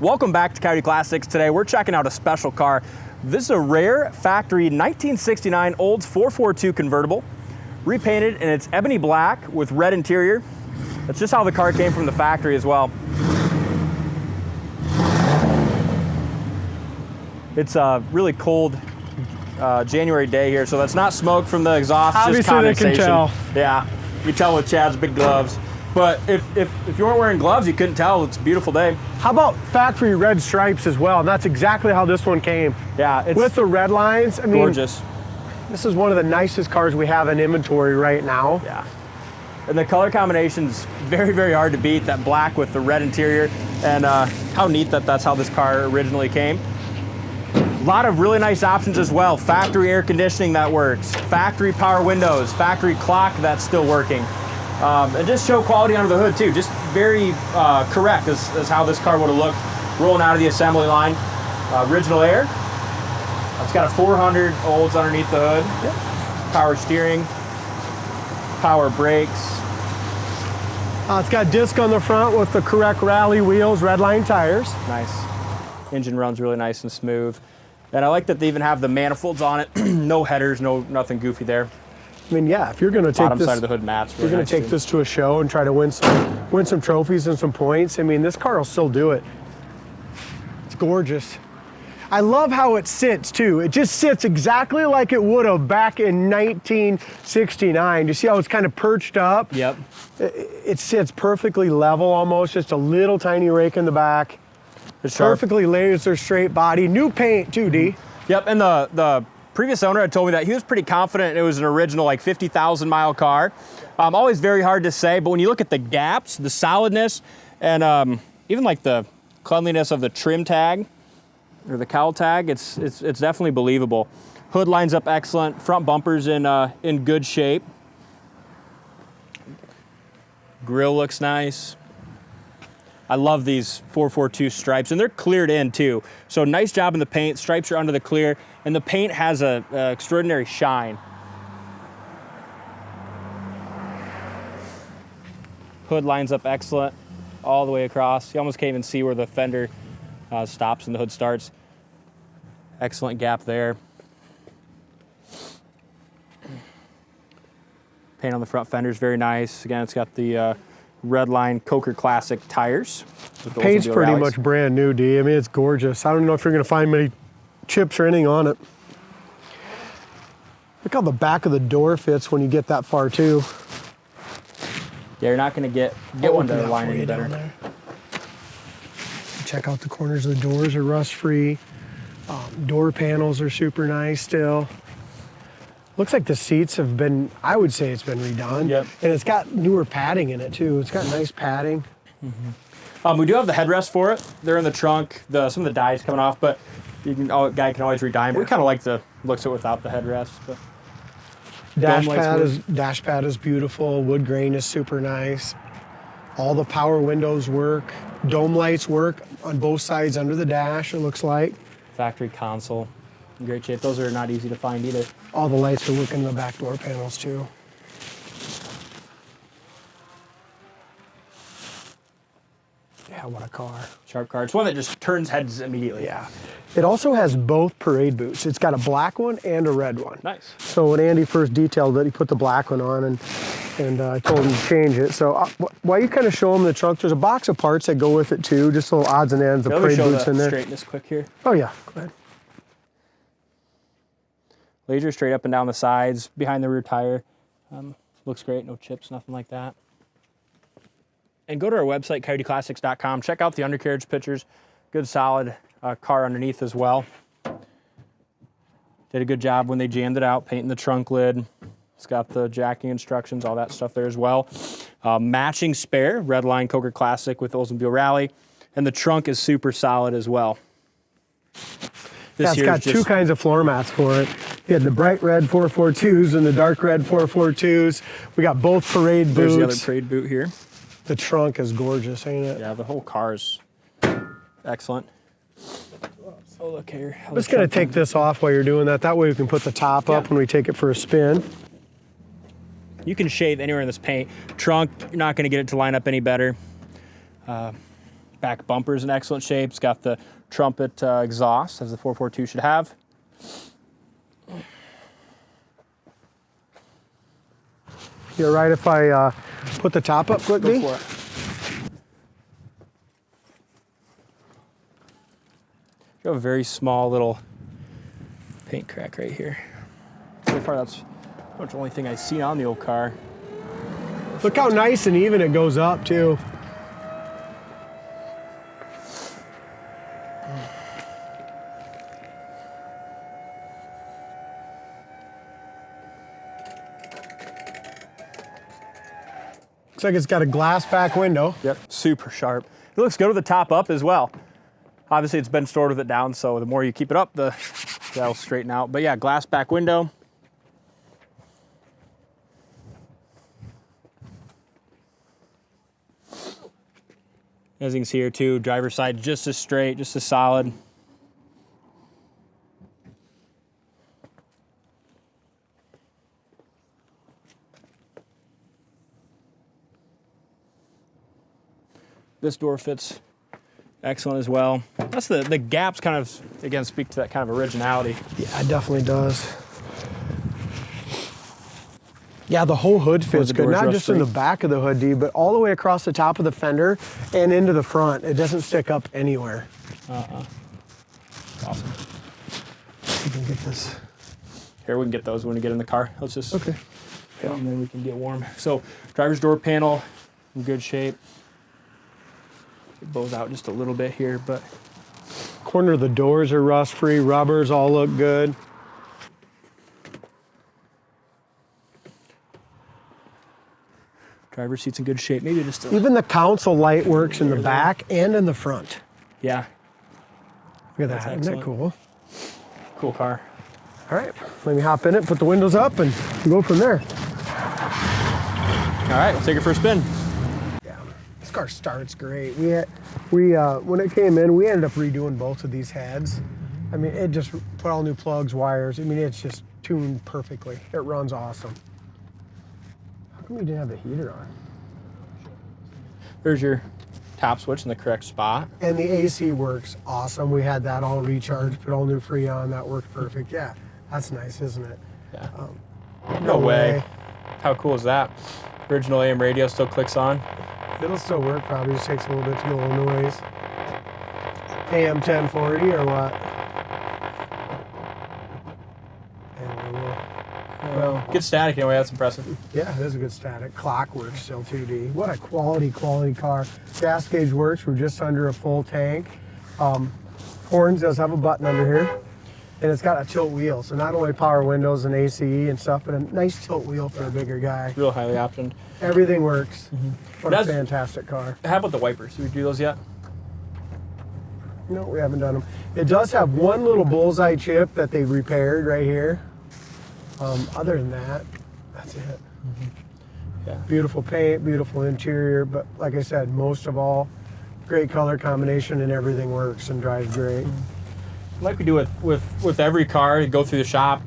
Welcome back to Coyote Classics. Today we're checking out a special car. This is a rare factory 1969 Olds 442 convertible, repainted in its ebony black with red interior. That's just how the car came from the factory as well. It's a really cold January day here, so that's not smoke from the exhaust, obviously just condensation. They can tell. Yeah, you can tell with Chad's big gloves. But if you weren't wearing gloves, you couldn't tell. It's a beautiful day. How about factory red stripes as well? And that's exactly how this one came. Yeah, it's with the red lines. I mean, gorgeous. This is one of the nicest cars we have in inventory right now. Yeah. And the color combination's very, very hard to beat. That black with the red interior, and how neat that that's how this car originally came. A lot of really nice options as well. Factory air conditioning that works, factory power windows, factory clock that's still working. And just show quality under the hood too. Just very correct as how this car would have looked rolling out of the assembly line. Original air. It's got a 400 Olds underneath the hood. Yep. Power steering, power brakes. It's got disc on the front with the correct rally wheels, red line tires. Nice. Engine runs really nice and smooth. And I like that they even have the manifolds on it. No headers, nothing goofy there. I mean, yeah, if you're going to take bottom this, side of the hood mats. Really you're going to take this to a show and try to win some trophies and some points. I mean, this car will still do it. It's gorgeous. I love how it sits too. It just sits exactly like it would have back in 1969. You see how it's kind of perched up? Yep. It sits perfectly level almost, just a little tiny rake in the back. It's sharp. Perfectly laser straight body. New paint too, D. Yep, and the previous owner had told me that he was pretty confident it was an original like 50,000 mile car. Always very hard to say, but when you look at the gaps, the solidness, and even like the cleanliness of the trim tag or the cowl tag, it's definitely believable. Hood lines up excellent. Front bumper's in good shape. Grill looks nice. I love these 442 stripes, and they're cleared in too. So nice job in the paint. Stripes are under the clear, and the paint has a extraordinary shine. Hood lines up excellent all the way across. You almost can't even see where the fender stops and the hood starts. Excellent gap there. Paint on the front fender is very nice. Again, it's got the Redline Coker Classic tires. Paint's pretty much brand new, D. I mean, it's gorgeous. I don't know if you're going to find many chips or anything on it. Look how the back of the door fits when you get that far too. Yeah, you're not going to get one to line any better. Check out the corners of the doors are rust-free. Door panels are super nice still. Looks like the seats have been, I would say it's been redone. Yep. And it's got newer padding in it too. It's got nice padding. Mm-hmm. We do have the headrests for it. They're in the trunk. Some of the die's coming off, but guy can always redye them. Yeah. We kind of like the looks of it without the headrests. But dash pad is beautiful. Wood grain is super nice. All the power windows work. Dome lights work on both sides under the dash, it looks like. Factory console. In great shape. Those are not easy to find either. All the lights are working in the back door panels too. Yeah, what a car. Sharp car. It's one that just turns heads immediately. Yeah. It also has both parade boots. It's got a black one and a red one. Nice. So when Andy first detailed it, he put the black one on, and I told him to change it. So while you kind of show him the trunk, there's a box of parts that go with it too, just little odds and ends, the parade boots in there. Straighten this quick here. Oh yeah, go ahead. Laser straight up and down the sides, behind the rear tire. Looks great, no chips, nothing like that. And go to our website, coyoteclassics.com. Check out the undercarriage pictures. Good, solid car underneath as well. Did a good job when they jammed it out, painting the trunk lid. It's got the jacking instructions, all that stuff there as well. Matching spare, Redline Coker Classic with Oldsmobile Rally. And the trunk is super solid as well. It's got two kinds of floor mats for it. You had the bright red 442s and the dark red 442s. We got both parade boots. There's the other parade boot here. The trunk is gorgeous, ain't it? Yeah, the whole car is excellent. Oh, look here. I'm just going to take this off while you're doing that. That way we can put the top up when we take it for a spin. You can shave anywhere in this paint. Trunk, you're not going to get it to line up any better. Back bumper's in excellent shape. It's got the trumpet exhaust, as the 442 should have. You're right if I put the top up quickly? Go for it. You have a very small little paint crack right here. So far, that's pretty much the only thing I've seen on the old car. Look how nice and even it goes up too. Looks like it's got a glass back window. Yep, super sharp. It looks good with the top up as well. Obviously, it's been stored with it down, so the more you keep it up, that'll straighten out. But yeah, glass back window. As you can see here too, driver's side just as straight, just as solid. This door fits excellent as well. That's the gaps kind of, again, speak to that kind of originality. Yeah, it definitely does. Yeah, the whole hood fits good, not just in the back of the hood, D, but all the way across the top of the fender and into the front. It doesn't stick up anywhere. Awesome. You can get this. Here, we can get those when we get in the car. Let's just, Okay. Yeah, and then we can get warm. So, driver's door panel in good shape. It bows out just a little bit here, but. Corner of the doors are rust-free. Rubbers all look good. Driver's seat's in good shape. Maybe just a, Even the console light works in the back and in the front. yeah, Look at That's that. Isn't that excellent. cool? cool car. All right, let me hop in it, put the windows up, and go from there. All right, we'll take it for a spin. Yeah, this car starts great. When it came in, we ended up redoing both of these heads. I mean, it just put all new plugs, wires. I mean, it's just tuned perfectly. It runs awesome. How come we didn't have the heater on? There's your top switch in the correct spot. And the AC works awesome. We had that all recharged, put all new Freon. That worked perfect. Yeah, that's nice, isn't it? Yeah. No way. How cool is that? Original AM radio still clicks on. It'll still work. Probably just takes a little bit to go a noise. AM 1040 or what? And we will. Well, Good static anyway, that's impressive. yeah, it is a good static. Clock works still 2D. What a quality car. Gas gauge works. We're just under a full tank. Horns does have a button under here. And it's got a tilt wheel. So not only power windows and ACE and stuff, but a nice tilt wheel for a bigger guy. Real highly optioned. Everything works. What a That's- fantastic car. How about the wipers? Did we do those yet? No, we haven't done them. It does have one little bullseye chip that they repaired right here. Other than that, that's it. Yeah. Beautiful paint, beautiful interior, but like I said, most of all, great color combination and everything works and drives great. Like we do with every car, you go through the shop,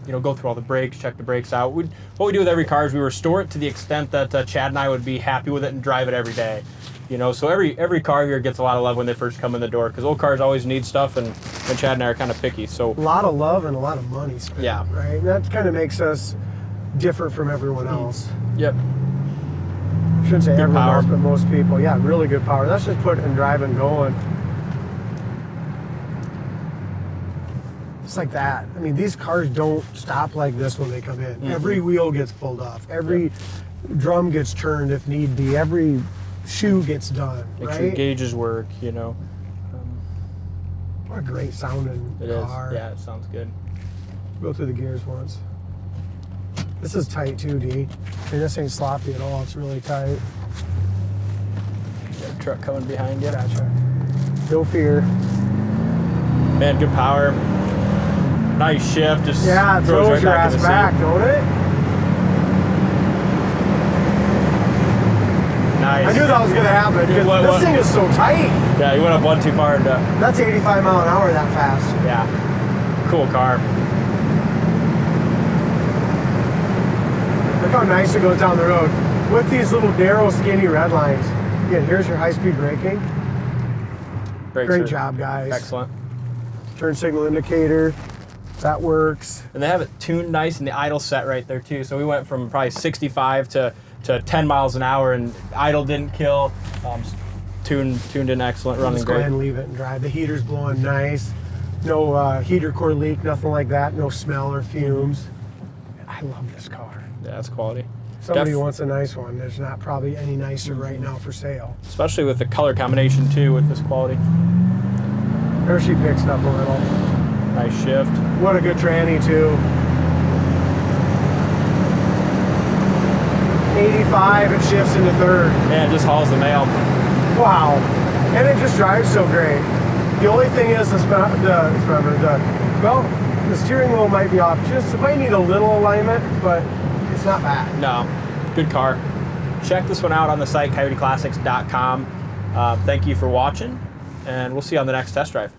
you know, go through all the brakes, check the brakes out. What we do with every car is we restore it to the extent that Chad and I would be happy with it and drive it every day. You know, so every car here gets a lot of love when they first come in the door because old cars always need stuff, and Chad and I are kind of picky. So A lot of love and a lot of money spent. Yeah. Right? And that kind of makes us different from everyone else. yep, Shouldn't say everyone power. else, but most people. Yeah, really good power. That's just put it in drive and going. Just like that. I mean, these cars don't stop like this when they come in. Every wheel gets pulled off. Every drum gets turned if need be. Every shoe gets done, make right? sure your gauges work. You know, What a great sounding it is. car. Yeah, it sounds good. Go through the gears once. This is tight too, D. I mean, this ain't sloppy at all. It's really tight. You got a truck coming behind you. Gotcha. No fear. Man, good power. Nice shift. Just Yeah, it throws right your back in ass the back, seat. don't it? Nice. I knew that was gonna happen because What- this what- thing is so tight. Yeah, you went up one too far into. That's 85 mile an hour that fast. Yeah, cool car. Look how nice it goes down the road with these little narrow, skinny red lines. Again, here's your high-speed braking. Great job, guys. Excellent. Turn signal indicator, that works. And they have it tuned nice in the idle set right there too. So we went from probably 65 to 10 miles an hour, and idle didn't kill. Tuned in excellent, running Just go great. ahead and leave it and drive. The heater's blowing nice. No heater core leak, nothing like that. No smell or fumes. I love this car. Yeah, that's quality. Somebody wants a nice one. There's not probably any nicer right now for sale. Especially with the color combination too, with this quality. There she picks up a little. Nice shift. What a good tranny too. 85, it shifts into third. Yeah, it just hauls the mail. Wow. And it just drives so great. The only thing is the steering wheel might be off. Just, it might need a little alignment, but it's not bad. No, good car. Check this one out on the site, coyoteclassics.com. Thank you for watching, and we'll see you on the next test drive.